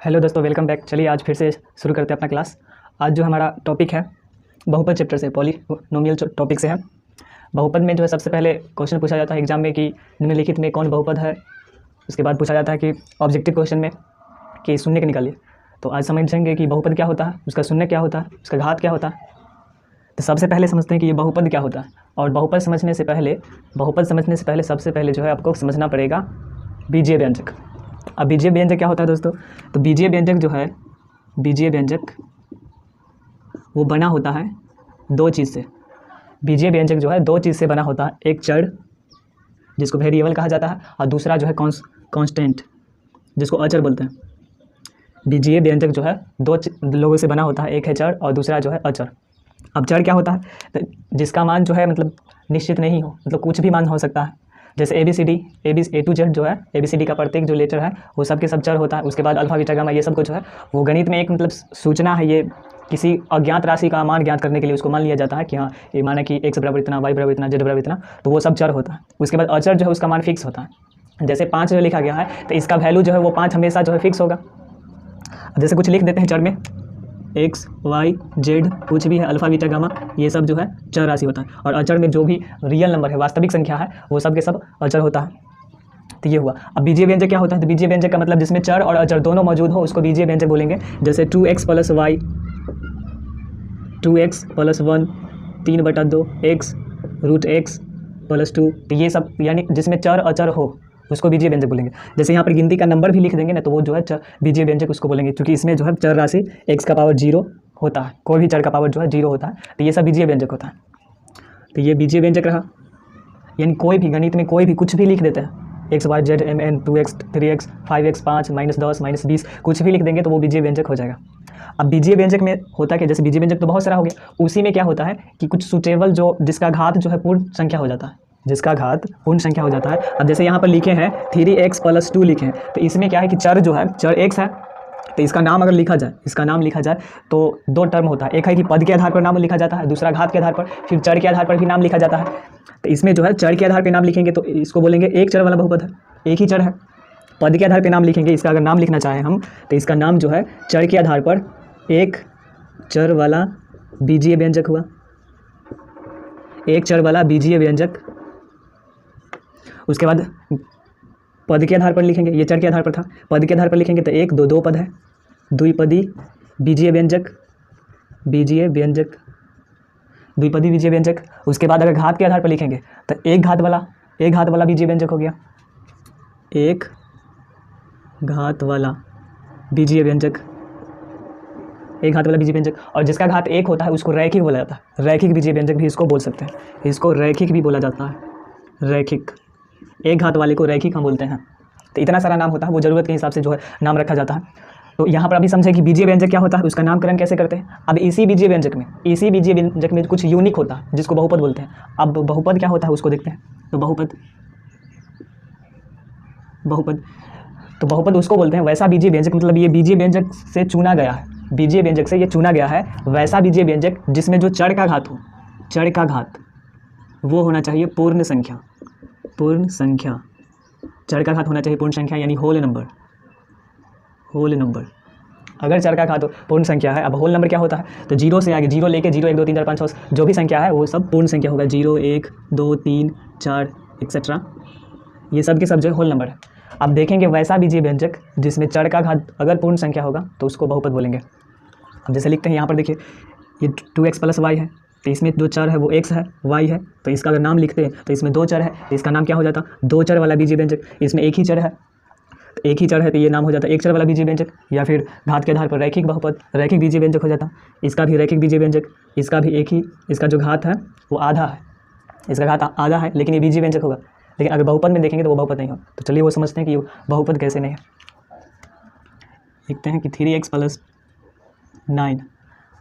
Hello दोस्तों, welcome back. चलिए आज फिर से शुरू करते हैं अपना क्लास। आज जो हमारा टॉपिक है बहुपद चैप्टर से, पॉलिनोमियल टॉपिक से है। बहुपद में जो है सबसे पहले क्वेश्चन पूछा जाता है एग्जाम में कि निम्नलिखित में कौन बहुपद है। उसके बाद पूछा जाता है कि ऑब्जेक्टिव क्वेश्चन में कि शून्य के निकालिए। तो आज समझेंगे कि बहुपद क्या होता है, उसका शून्य क्या होता है, उसका घात क्या होता है। तो सबसे पहले समझते हैं कि ये बहुपद क्या होता है। और बहुपद समझने से पहले सबसे पहले जो है आपको समझना पड़ेगा बीजीय व्यंजक। अब बीजीय व्यंजक क्या होता है दोस्तों? तो बीजीय व्यंजक जो है, बीजीय व्यंजक वो बना होता है दो चीज़ से। बीजीय व्यंजक जो है दो चीज़ से बना होता है, एक चर जिसको वेरिएबल कहा जाता है और दूसरा जो है कांस्टेंट जिसको अचर बोलते हैं। बीजीय व्यंजक जो है दो लोगों से बना होता है, एक है चर और दूसरा जो है अचर। अब चर क्या होता है? तो जिसका मान जो है मतलब निश्चित नहीं हो, मतलब कुछ भी मान हो सकता है। जैसे ए टू जेड जो है, ABCD का प्रत्येक जो लेटर है वो सब के सब चर होता है। उसके बाद अल्फा बीटा गामा ये सब कुछ है वो गणित में एक मतलब सूचना है। ये किसी अज्ञात राशि का मान ज्ञात करने के लिए उसको मान लिया जाता है कि हाँ ये माना कि x बराबर इतना, y बराबर इतना, z बराबर इतना, तो वो सब चर होता है। उसके बाद अचर जो है उसका मान फिक्स होता है। जैसे 5 जो लिखा गया है तो इसका वैल्यू जो है वो 5 हमेशा जो है फिक्स होगा। जैसे कुछ लिख देते हैं चर में, x, y, z कुछ भी है, अल्फा बीटा गामा ये सब जो है चर राशि होता है। और अचर में जो भी रियल नंबर है, वास्तविक संख्या है, वो सब के सब अचर होता है। तो ये हुआ। अब बीजीय व्यंजक क्या होता है? तो बीजीय व्यंजक का मतलब जिसमें चर और अचर दोनों मौजूद हो उसको बीजीय व्यंजक बोलेंगे। जैसे 2x + y, 2x + 1, 3/2 x, √x + 2, तो ये सब यानी जिसमें चर अचर हो उसको बीजीय व्यंजक बोलेंगे। जैसे यहाँ पर गिनती का नंबर भी लिख देंगे ना तो वो जो है बीजीय व्यंजक उसको बोलेंगे, क्योंकि इसमें जो है चर राशि x का पावर 0 होता है, कोई भी चर का पावर जो है 0 होता है, तो ये सब बीजीय व्यंजक होता है। तो ये बीजीय व्यंजक रहा। यानी कोई भी गणित में कोई भी कुछ भी लिख देते हैं, x, y, z, m, n, 2x, 3x, 5x, 5, -10, -20 कुछ भी लिख देंगे तो वो बीजीय व्यंजक हो जाएगा। अब बीजीय व्यंजक में होता क्या, जैसे बीजीय व्यंजक तो बहुत सारा हो गया, उसी में क्या होता है कि कुछ सूटेबल जो जिसका घात जो है पूर्ण संख्या हो जाता है, जिसका घात पूर्ण संख्या हो जाता है। अब जैसे यहाँ पर लिखे हैं 3x + 2 लिखे हैं, तो इसमें क्या है कि चर जो है चर x है, तो इसका नाम अगर लिखा जाए, इसका नाम लिखा जाए तो दो टर्म होता है। एक है कि पद के आधार पर नाम लिखा जाता है, दूसरा घात के आधार पर, फिर चर के आधार पर भी नाम लिखा जाता है। तो इसमें जो है चर के आधार पर नाम लिखेंगे तो इसको बोलेंगे एक चर वाला बहुपद है, एक ही चर है। पद के आधार पर नाम लिखेंगे, इसका अगर नाम लिखना चाहें हम तो इसका नाम जो है चर के आधार पर एक चर वाला बीजीय व्यंजक हुआ, एक चर वाला बीजीय व्यंजक। उसके बाद पद के आधार पर लिखेंगे, ये चर के आधार पर था, पद के आधार पर लिखेंगे तो एक दो पद है, द्विपदी बीजीय व्यंजक, बीजीय व्यंजक, द्विपदी बीजीय व्यंजक। उसके बाद अगर घात के आधार पर लिखेंगे तो एक घात वाला बीजीय व्यंजक हो गया, एक घात वाला बीजीय व्यंजक, एक घात वाला बीजीय व्यंजक। और जिसका घात एक होता है उसको रैखिक बोला जाता है, रैखिक बीजीय व्यंजक भी इसको बोल सकते हैं, इसको रैखिक भी बोला जाता है, रैखिक। एक घात वाले को रैखिक हम बोलते हैं। तो इतना सारा नाम होता है, वो ज़रूरत के हिसाब से जो है नाम रखा जाता है। तो यहाँ पर अभी समझे कि बीजीय व्यंजक क्या होता है, उसका नामकरण कैसे करते हैं। अब इसी बीजीय व्यंजक में कुछ यूनिक होता है जिसको बहुपद बोलते हैं। अब बहुपद क्या होता है उसको देखते हैं। तो बहुपद उसको बोलते हैं वैसा बीजीय व्यंजक, मतलब ये बीजीय व्यंजक से चुना गया है, बीजीय व्यंजक से ये चुना गया है वैसा बीजीय व्यंजक जिसमें जो चर का घात हो, चर का घात वो होना चाहिए पूर्ण संख्या, चर का घात होना चाहिए पूर्ण संख्या, यानी होल नंबर। अगर चर का घात पूर्ण संख्या है, अब होल नंबर क्या होता है, तो 0 से आगे 0 लेके 0, 1, 2, 3, 4, 5, 6 जो भी संख्या है वो सब पूर्ण संख्या होगा। 0, 1, 2, 3, 4 एक्सेट्रा, ये सब के सब जो होल नंबर है। अब देखेंगे वैसा बीजीय व्यंजक जिसमें चर का घात अगर पूर्ण संख्या होगा तो उसको बहुपद बोलेंगे। अब जैसे लिखते हैं यहाँ पर देखिए, ये 2x + y है, तो इसमें जो चर है वो x है, y है, तो इसका अगर नाम लिखते हैं तो इसमें दो चर है, तो इसका नाम क्या हो जाता, दो चर वाला बीजीय व्यंजक। इसमें एक ही चर है, तो ये नाम हो जाता एक चर वाला बीजीय व्यंजक। या फिर घात के आधार पर रैखिक बहुपद, रैखिक बीजीय व्यंजक हो जाता, इसका भी रैखिक बीजीय व्यंजक, इसका भी एक ही, इसका जो घात है वो आधा है, इसका घात आधा है लेकिन ये बीजीय व्यंजक होगा। लेकिन अगर बहुपद में देखेंगे तो वो बहुपद नहीं होगा। तो चलिए वो समझते हैं कि बहुपद कैसे नहीं है। देखते हैं कि 3x + 9,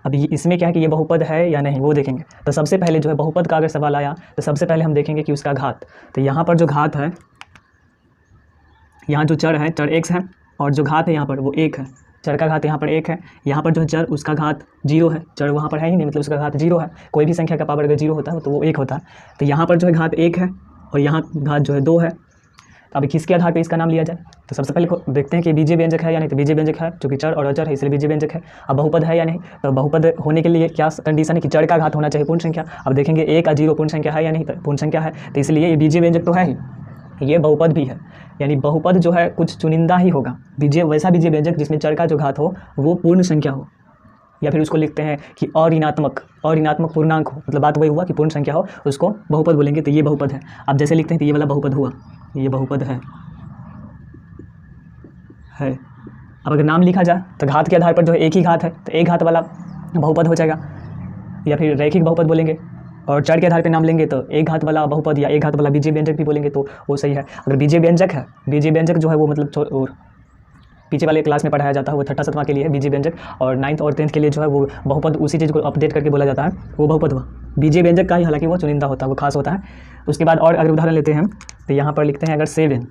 अब इसमें क्या है कि ये बहुपद है या नहीं वो देखेंगे। तो सबसे पहले जो है बहुपद का अगर सवाल आया तो सबसे पहले हम देखेंगे कि उसका घात। तो यहाँ पर जो घात है, यहाँ जो चर है चर x है और जो घात है यहाँ पर वो 1 है, चर का घात यहाँ पर 1 है, यहाँ पर जो चर उसका घात 0 है, चर वहाँ पर है ही नहीं, मतलब उसका घात 0 है। कोई भी संख्या का पावर अगर 0 होता है तो वो 1 होता है। तो यहाँ पर जो है घात 1 है और यहाँ घात जो है 2 है, तो अभी किसके आधार पर इसका नाम लिया जाए? तो सबसे पहले देखते हैं कि बीजीय व्यंजक है या नहीं। तो बीजीय व्यंजक है, चूँकि चर और अचर है इसलिए बीजीय व्यंजक है। अब बहुपद है या नहीं? तो बहुपद होने के लिए क्या कंडीशन है कि चर का घात होना चाहिए पूर्ण संख्या। अब देखेंगे 1 और 0 पूर्ण संख्या है या नहीं? तो पूर्ण संख्या है, तो इसलिए ये बीजीय व्यंजक तो है ही, ये बहुपद भी है। यानी बहुपद जो है कुछ चुनिंदा ही होगा, बीजीय वैसा बीजीय व्यंजक जिसमें चर का जो घात हो वो पूर्ण संख्या हो, या फिर उसको लिखते हैं कि अऋणात्मक पूर्णांक हो। मतलब बात वही हुआ कि पूर्ण संख्या हो, उसको बहुपद बोलेंगे। तो ये बहुपद है। अब जैसे लिखते हैं तो ये वाला बहुपद हुआ, ये बहुपद है। अब अगर नाम लिखा जाए तो घात के आधार पर जो है एक ही घात है, तो एक घात वाला बहुपद हो जाएगा, या फिर रैखिक बहुपद बोलेंगे। और चर के आधार पे नाम लेंगे तो एक घात वाला बहुपद या एक घात वाला बीजीय व्यंजक भी बोलेंगे, तो वो सही है। अगर बीजीय व्यंजक है, बीजीय व्यंजक जो है वो मतलब और पीछे वाले क्लास में पढ़ाया जाता है, वो 6ठा 7वां के लिए है बीजीय व्यंजक, और 9th और 10th के लिए जो है वो बहुपद उसी चीज़ को अपडेट करके बोला जाता है, वो बहुपद हुआ बीजीय व्यंजक का ही, हालांकि वो चुनिंदा होता है, वो खास होता है। उसके बाद और अगर उदाहरण लेते हैं तो यहाँ पर लिखते हैं अगर 7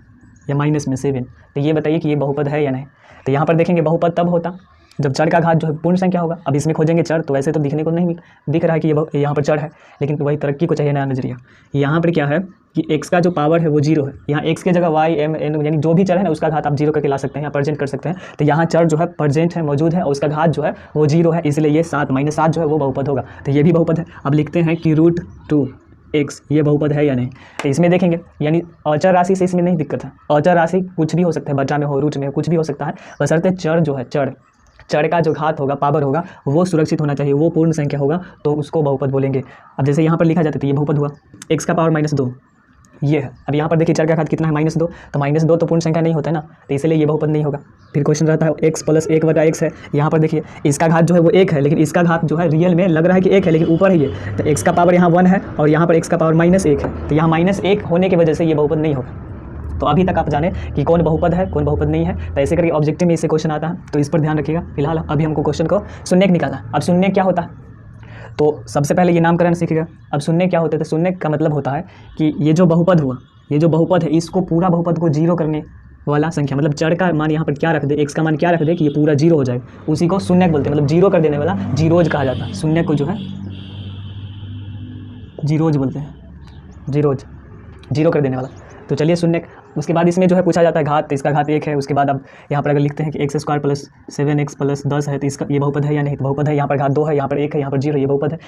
या माइनस में 7, तो ये बताइए कि ये बहुपद है या नहीं। तो यहाँ पर देखेंगे बहुपद तब होता जब चर का घात जो है पूर्ण संख्या होगा। अब इसमें खोजेंगे चर, तो वैसे तो दिखने को नहीं दिख रहा है कि ये यहाँ पर चर है, लेकिन वही तरक्की को चाहिए नया नजरिया। यहाँ पर क्या है कि x का जो पावर है वो 0 है, यहाँ x के जगह y m n यानी जो भी चर है ना उसका घात आप 0 करके ला सकते हैं या प्रेजेंट कर सकते हैं। तो यहाँ चर जो है प्रेजेंट है, मौजूद है, और उसका घात जो है वो 0 है, इसलिए ये 7 -7 जो है वो बहुपद होगा। तो ये भी बहुपद है। अब लिखते हैं कि √2x ये बहुपद है या नहीं। तो इसमें देखेंगे यानी अचर राशि से इसमें नहीं दिक्कत है, अचर राशि कुछ भी हो सकता है, बचा में हो, रूट में हो, कुछ भी हो सकता है, बशर्ते चर जो है चर का जो घात होगा, पावर होगा, वो सुरक्षित होना चाहिए, वो पूर्ण संख्या होगा, तो उसको बहुपद बोलेंगे। अब जैसे यहाँ पर लिखा जाता है तो ये बहुपद हुआ, x का पावर -2 ये है। अब यहाँ पर देखिए चर का घात कितना है -2, तो -2 तो पूर्ण संख्या नहीं होता है ना, तो इसलिए ये बहुपद नहीं होगा। फिर क्वेश्चन रहता है x + 1/x है, यहाँ पर देखिए इसका घात जो है वो 1 है, लेकिन इसका घात जो है रियल में लग रहा है कि 1 है, लेकिन ऊपर है ये, तो x का पावर यहाँ 1 है और यहाँ पर x का पावर -1 है, तो यहाँ -1 होने की वजह से ये बहुपद नहीं होगा। तो अभी तक आप जाने कि कौन बहुपद है कौन बहुपद नहीं है। तो ऐसे करके ऑब्जेक्टिव में इससे क्वेश्चन आता है, तो इस पर ध्यान रखिएगा। फिलहाल अभी हमको क्वेश्चन को शून्यक निकालना है। अब शून्यक क्या होता है, तो सबसे पहले ये नामकरण सीखिएगा। अब शून्यक क्या होता है, तो शून्यक का मतलब होता है कि ये जो बहुपद हुआ, ये जो बहुपद है, इसको पूरा बहुपद को 0 करने वाला संख्या, मतलब चर का मान यहाँ पर क्या रख दे, x का मान क्या रख दे कि ये पूरा 0 हो जाए, उसी को शून्यक बोलते हैं। मतलब 0 कर देने वाला जीरोज कहा जाता है, शून्यक को जो है जीरोज बोलते हैं, जीरोज 0 कर देने वाला। तो चलिए शून्यक। उसके बाद इसमें जो है पूछा जाता है घात, तो इसका घात 1 है। उसके बाद अब यहाँ पर अगर लिखते हैं कि x² + 7x + 10 है, तो इसका ये बहुपद है या नहीं, तो बहुपद है। यहाँ पर घात 2 है, यहाँ पर 1 है, यहाँ पर 0, ये बहुपद है।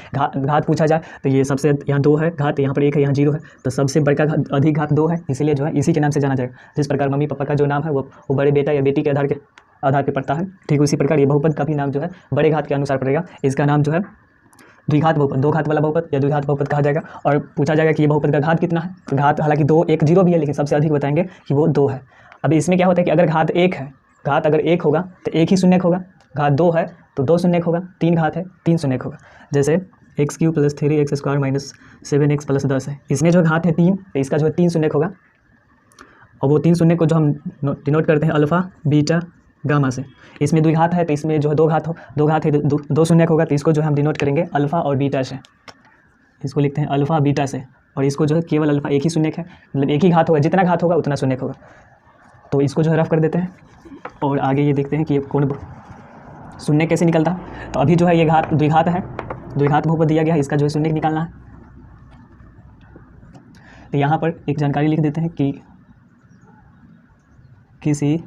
घात पूछा जाए तो ये सबसे यहाँ 2 है घात, यहाँ पर 1 है, यहाँ 0 है, तो सबसे बड़का अधिक घात 2 है, इसीलिए जो है इसी के नाम से जाना जाएगा। जिस प्रकार मम्मी पापा का जो नाम है वो बड़े बेटा या बेटी के आधार पर पड़ता है, ठीक उसी प्रकार ये बहुपद का भी नाम जो है बड़े घात के अनुसार पड़ेगा। इसका नाम जो है द्विघात बहुपद, 2 घात वाला बहुपद या द्विघात बहुपद कहा जाएगा। और पूछा जाएगा कि ये बहुपद का घात कितना है, तो घात हालांकि 2 1 0 भी है, लेकिन सबसे अधिक बताएंगे कि वो 2 है। अब इसमें क्या होता है कि अगर घात 1 है, घात अगर 1 होगा तो 1 ही शून्यक होगा, घात 2 है तो 2 शून्यक होगा, 3 घात है 3 शून्यक होगा। जैसे x³ + 3x² - 7x + 10 है, इसमें जो घात है 3, तो इसका जो है 3 शून्यक होगा, और वो 3 शून्यक को जो हम डिनोट करते हैं अल्फ़ा बीटा गामा से। इसमें द्विघात है तो इसमें जो है 2 घात है, 2 शून्यक होगा, तो इसको जो है हम डिनोट करेंगे अल्फ़ा और बीटा से, इसको लिखते हैं अल्फ़ा बीटा से। और इसको जो है केवल अल्फ़ा, एक ही शून्यक है, मतलब एक ही घात होगा, जितना घात होगा उतना शून्यक होगा, तो इसको जो है रफ कर देते हैं। और आगे ये देखते हैं कि ये कौन शून्यक कैसे निकलता है। तो अभी जो है ये घात द्विघात है, द्विघात बहुपद दिया गया है, इसका जो है शून्यक निकालना है। तो यहाँ पर एक जानकारी लिख देते हैं कि किसी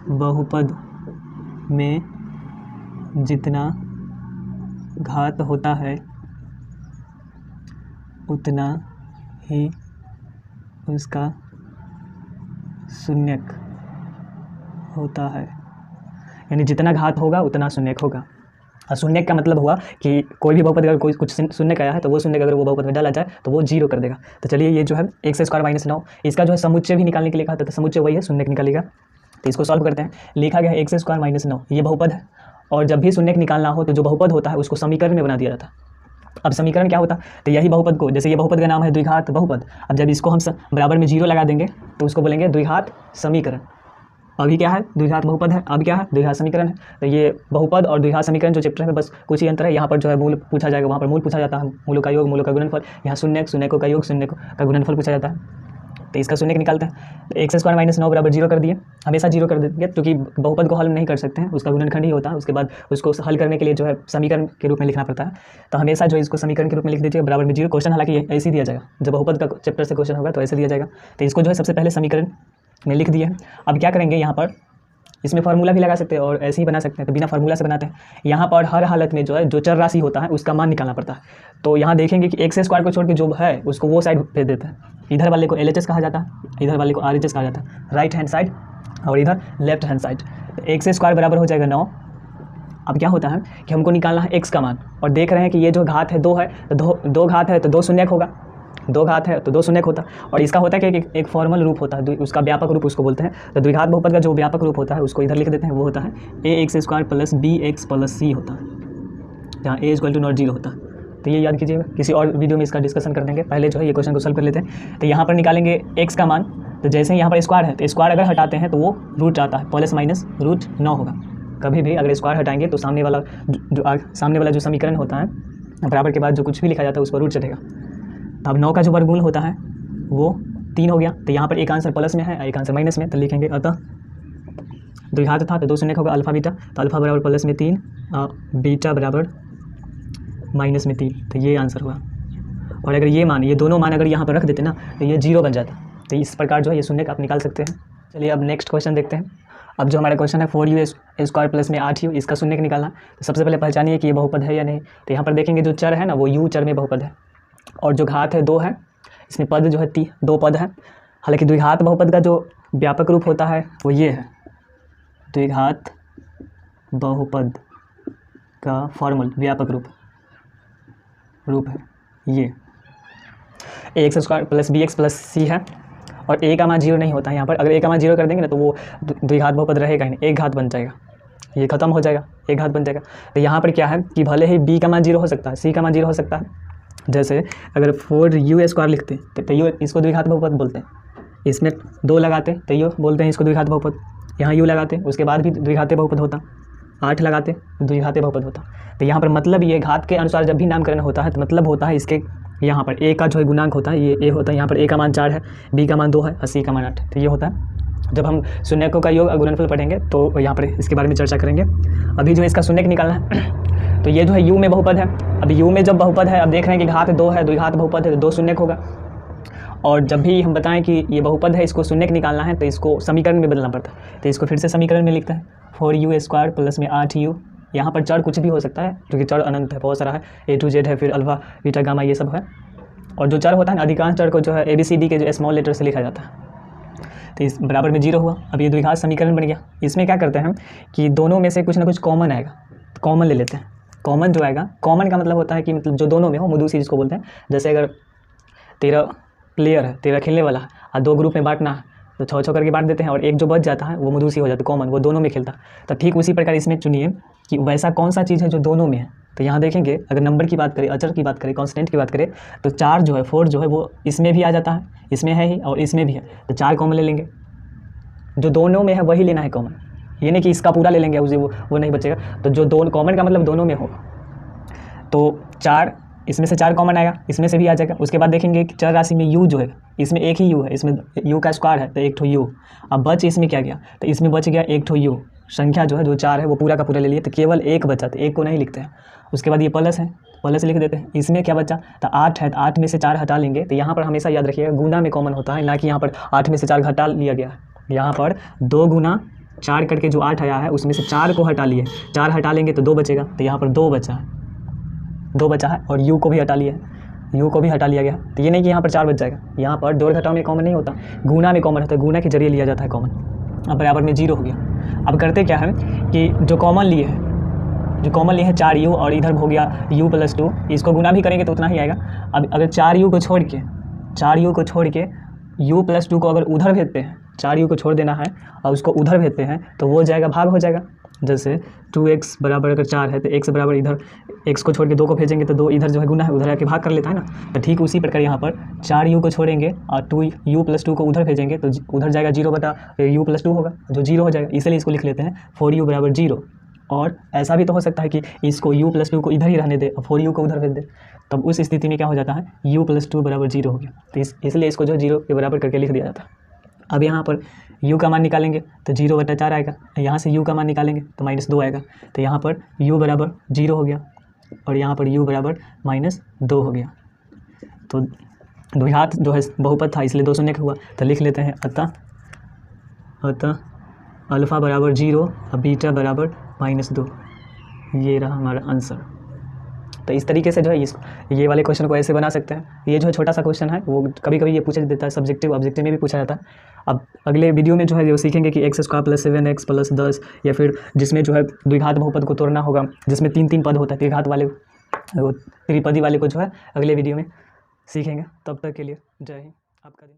बहुपद में जितना घात होता है उतना ही उसका शून्यक होता है, यानी जितना घात होगा उतना शून्यक होगा। और शून्यक का मतलब हुआ कि कोई भी बहुपद अगर कोई कुछ शून्यक आया है तो वो शून्यक अगर वो बहुपद में डाला जाए तो वो 0 कर देगा। तो चलिए ये जो है x² - 9, इसका जो है समुच्चय भी निकालने के लिए कहा था, तो समुच्चय वही है, शून्यक निकालेगा। तो इसको सॉल्व करते हैं। लिखा गया है x² - 9 ये बहुपद है, और जब भी शून्यक निकालना हो तो जो बहुपद होता है उसको समीकरण में बना दिया जाता है। अब समीकरण क्या होता है, तो यही बहुपद को, जैसे ये बहुपद का नाम है द्विघात बहुपद, अब जब इसको हम बराबर में 0 लगा देंगे तो उसको बोलेंगे द्विघात समीकरण। अभी क्या है, द्विघात बहुपद है, अब क्या है, द्विघात समीकरण है। तो ये बहुपद और द्विघात समीकरण जो चैप्टर है बस कुछ ही अंतर है। यहाँ पर जो है मूल पूछा जाएगा, वहाँ पर मूल पूछा जाता है, मूलों का योग, मूलों का गुणनफल। यहाँ शून्यक, शून्यकों का योग, शून्यकों का गुणनफल पूछा जाता है। तो इसका शून्य निकालते हैं। तो एक्स स्क्वायर माइनस 9 बराबर 0 कर दिए, हमेशा 0 कर देंगे क्योंकि बहुपद को हल नहीं कर सकते हैं, उसका गुणनखंड ही होता है। उसके बाद उसको हल करने के लिए जो है समीकरण के रूप में लिखना पड़ता है। तो हमेशा जो इसको समीकरण के रूप में लिख दीजिए बराबर में 0। क्वेश्चन हालांकि ऐसे ही दिया जाएगा, जब बहुपद का चैप्टर से क्वेश्चन होगा तो ऐसे दिया जाएगा। तो इसको जो है सबसे पहले समीकरण में लिख दिए हैं। अब क्या करेंगे, यहाँ पर इसमें फार्मूला भी लगा सकते हैं और ऐसे ही बना सकते हैं, तो बिना फार्मूला से बनाते हैं। यहाँ पर हर हालत में जो है जो चर राशि होता है उसका मान निकालना पड़ता है। तो यहाँ देखेंगे कि एक्स स्क्वायर को छोड़ के जो है उसको वो साइड भेज देते हैं। इधर वाले को LHS कहा जाता है, इधर वाले को RHS कहा जाता है, राइट हैंड साइड, और इधर left hand side. X square बराबर हो जाएगा 9। अब क्या होता है कि हमको निकालना है x का मान, और देख रहे हैं कि ये जो घात है 2 है, तो दो घात है तो 2 शून्यक होगा, 2 घात है तो 2 शून्यक होता है। और इसका होता है कि एक फॉर्मल रूप होता है, उसका व्यापक रूप उसको बोलते हैं। तो द्विघात बहुपद का जो व्यापक रूप होता है उसको इधर लिख देते हैं, वो होता है ax square plus bx plus c होता है, जहाँ a इक्वल टू नॉट 0 होता है। तो ये याद कीजिएगा, किसी और वीडियो में इसका डिस्कशन कर देंगे। पहले जो है ये क्वेश्चन को सॉल्व कर लेते हैं। तो यहाँ पर निकालेंगे x का मान। तो जैसे यहाँ पर स्क्वायर है तो स्क्वायर अगर हटाते हैं तो वो रूट आता है, प्लस माइनस रूट 9 होगा। कभी भी अगर स्क्वायर हटाएंगे तो सामने वाला जो समीकरण होता है बराबर के बाद जो कुछ भी लिखा जाता है उस पर रूट चढ़ेगा। तो अब 9 का जो वर्गमूल होता है वो 3 हो गया। तो यहाँ पर एक आंसर प्लस में है, एक आंसर माइनस में। तो लिखेंगे अतः द्विघात था तो 2 शून्य होगा अल्फा बीटा। तो अल्फा बराबर प्लस में 3, बीटा बराबर माइनस में 3। तो ये आंसर हुआ। और अगर ये दोनों मान अगर यहाँ पर रख देते ना तो ये 0 बन जाता। तो इस प्रकार जो है ये शून्य आप निकाल सकते हैं। चलिए अब नेक्स्ट क्वेश्चन देखते हैं। अब जो हमारा क्वेश्चन है 4u स्क्वायर प्लस में 8u, इसका शून्य निकालना। तो सबसे पहले पहचानिए कि ये बहुपद है या नहीं। तो यहाँ पर देखेंगे जो चर है ना वो u चर में बहुपद है, और जो घात है 2 है, इसमें पद जो है 2 पद है। हालांकि द्विघात बहुपद का जो व्यापक रूप होता है वो ये है, द्विघात बहुपद का फॉर्मल व्यापक रूप है ये ax square plus bx plus c है। और a का मान 0 नहीं होता है। यहाँ पर अगर a का मान 0 कर देंगे ना तो वो द्विघात बहुपद रहेगा ही नहीं, एक घात बन जाएगा, ये खत्म हो जाएगा, एक घात बन जाएगा। तो यहाँ पर क्या है कि भले ही b का मान 0 हो सकता है, c का मान 0 हो सकता है। जैसे अगर 4u स्क्वायर लिखते तो यू इसको द्विघात बहुपद बोलते हैं, इसमें 2 लगाते तो यू बोलते हैं इसको द्विघात बहुपद। यहाँ u लगाते उसके बाद भी द्विघात बहुपद होता, 8 लगाते द्विघात बहुपद होता। तो यहाँ पर मतलब ये घात के अनुसार जब भी नामकरण होता है तो मतलब होता है इसके यहाँ पर a का जो है गुणांक होता है, ये a होता है। यहाँ पर a का मान 4 है, b का मान 2 है और c का मान 8। तो ये होता है। जब हम शून्यकों का योग और गुणनफल पढ़ेंगे तो यहाँ पर इसके बारे में चर्चा करेंगे। अभी जो है इसका शून्य निकालना है। तो ये जो है u में बहुपद है। अब u में जब बहुपद है, अब देख रहे हैं कि घात 2 है, द्विघात बहुपद है तो 2 शून्यक होगा। और जब भी हम बताएं कि ये बहुपद है, इसको शून्यक निकालना है तो इसको समीकरण में बदलना पड़ता है। तो इसको फिर से समीकरण में लिखते हैं, 4u स्क्वायर प्लस में 8u। यहाँ पर चर कुछ भी हो सकता है क्योंकि चर अनंत है, बहुत सारा है, a to z है, फिर अल्फा बीटा गामा ये सब है। और जो चर होता है ना, अधिकांश चर को जो है ABCD के जो स्मॉल लेटर से लिखा जाता है। तो इस बराबर में 0 हुआ। अब ये द्विघात समीकरण बन गया। इसमें क्या करते हैं कि दोनों में से कुछ ना कुछ कॉमन आएगा, तो कॉमन ले लेते हैं। कॉमन जो आएगा, कॉमन का मतलब होता है कि मतलब जो दोनों में हो, मुदूसी जिसको बोलते हैं। जैसे अगर 13 प्लेयर है, 13 खेलने वाला है और 2 ग्रुप में बांटना है तो 6-6 करके बांट देते हैं, और एक जो बच जाता है वो मुदूसी हो जाता है, कॉमन, वो दोनों में खेलता है। तो ठीक उसी प्रकार इसमें चुनिए कि वैसा कौन सा चीज़ है जो दोनों में है। तो यहाँ देखेंगे अगर नंबर की बात करें, अचर की बात करें, कांस्टेंट की बात करें तो 4 जो है 4 जो है वो इसमें भी आ जाता है, इसमें है ही और इसमें भी है। तो 4 कॉमन ले लेंगे, जो दोनों में है वही लेना है कॉमन, ये नहीं कि इसका पूरा ले लेंगे उसे वो नहीं बचेगा। तो जो दोनों कॉमन का मतलब दोनों में होगा, तो 4 इसमें से 4 कॉमन आएगा, इसमें से भी आ जाएगा। उसके बाद देखेंगे कि चर राशि में u जो है, इसमें एक ही u है, इसमें u का स्क्वायर है तो एक ठो u। अब बच इसमें क्या गया, तो इसमें बच गया एक ठो u। संख्या जो है जो 4 है वो पूरा का पूरा ले लिए, तो केवल एक बचा, तो एक को नहीं लिखते हैं। उसके बाद ये प्लस है, प्लस लिख देते हैं। इसमें क्या बचा, तो 8 है, तो 8 में से 4 हटा लेंगे। तो यहाँ पर हमेशा याद रखिएगा गुना में कॉमन होता है, ना कि यहाँ पर 8 में से 4 घटा लिया गया है। यहाँ पर 2 गुना 4 करके जो 8 आया है उसमें से 4 को हटा लिए, 4 हटा लेंगे तो 2 बचेगा। तो यहाँ पर 2 बचा है और u को भी हटा लिया है, u को भी हटा लिया गया। तो ये नहीं कि यहाँ पर 4 बच जाएगा, यहाँ पर जोड़ घटाव में कॉमन नहीं होता, गुना में कॉमन होता है, गुना के जरिए लिया जाता है कॉमन। अब बराबर में 0 हो गया। अब करते क्या है कि जो कॉमन लिए है 4u और इधर हो गया u प्लस 2, इसको गुना भी करेंगे तो उतना ही आएगा। अब अगर 4u को छोड़ के u प्लस 2 को अगर उधर भेजते हैं, 4u को छोड़ देना है और उसको उधर भेजते हैं तो वो जाएगा भाग हो जाएगा। जैसे 2x बराबर अगर 4 है तो x बराबर इधर x को छोड़ के 2 को भेजेंगे तो 2 इधर जो है गुना है, उधर आके भाग कर लेता है ना। तो ठीक उसी प्रकार यहाँ पर 4u को छोड़ेंगे और 2u प्लस 2 को उधर भेजेंगे तो उधर जाएगा 0 बटा u प्लस 2 होगा जो 0 हो जाएगा, इसलिए इसको लिख लेते हैं 4u बराबर 0। और ऐसा भी तो हो सकता है कि इसको u + 2 को इधर ही रहने दे और 4u को उधर भेज दे, तब उस स्थिति में क्या हो जाता है, u + 2 = 0 हो गया। तो इसलिए इसको जो है 0 के बराबर करके लिख दिया जाता है। अब यहाँ पर u का मान निकालेंगे तो 0/4 आएगा, यहाँ से u का मान निकालेंगे तो -2 आएगा, तो यहाँ पर u = 0 हो गया और यहाँ पर u = -2 हो गया। तो द्विघात जो है बहुपद था इसलिए 2 शून्य का हुआ, तो लिख लेते हैं अतः अल्फ़ा = 0 और बीटा = -2। ये रहा हमारा आंसर। तो इस तरीके से जो है ये वाले क्वेश्चन को ऐसे बना सकते हैं। ये जो है छोटा सा क्वेश्चन है, वो कभी कभी ये पूछा देता है, सब्जेक्टिव ऑब्जेक्टिव में भी पूछा जाता है। अब अगले वीडियो में जो है वो सीखेंगे कि x² + 7x + 10, या फिर जिसमें जो है द्विघात बहुपद को तोड़ना होगा, जिसमें 3 पद होता है द्विघात वाले, वो त्रिपदी वाले को जो है अगले वीडियो में सीखेंगे। तब तक के लिए जय हिंद, आपका दिन।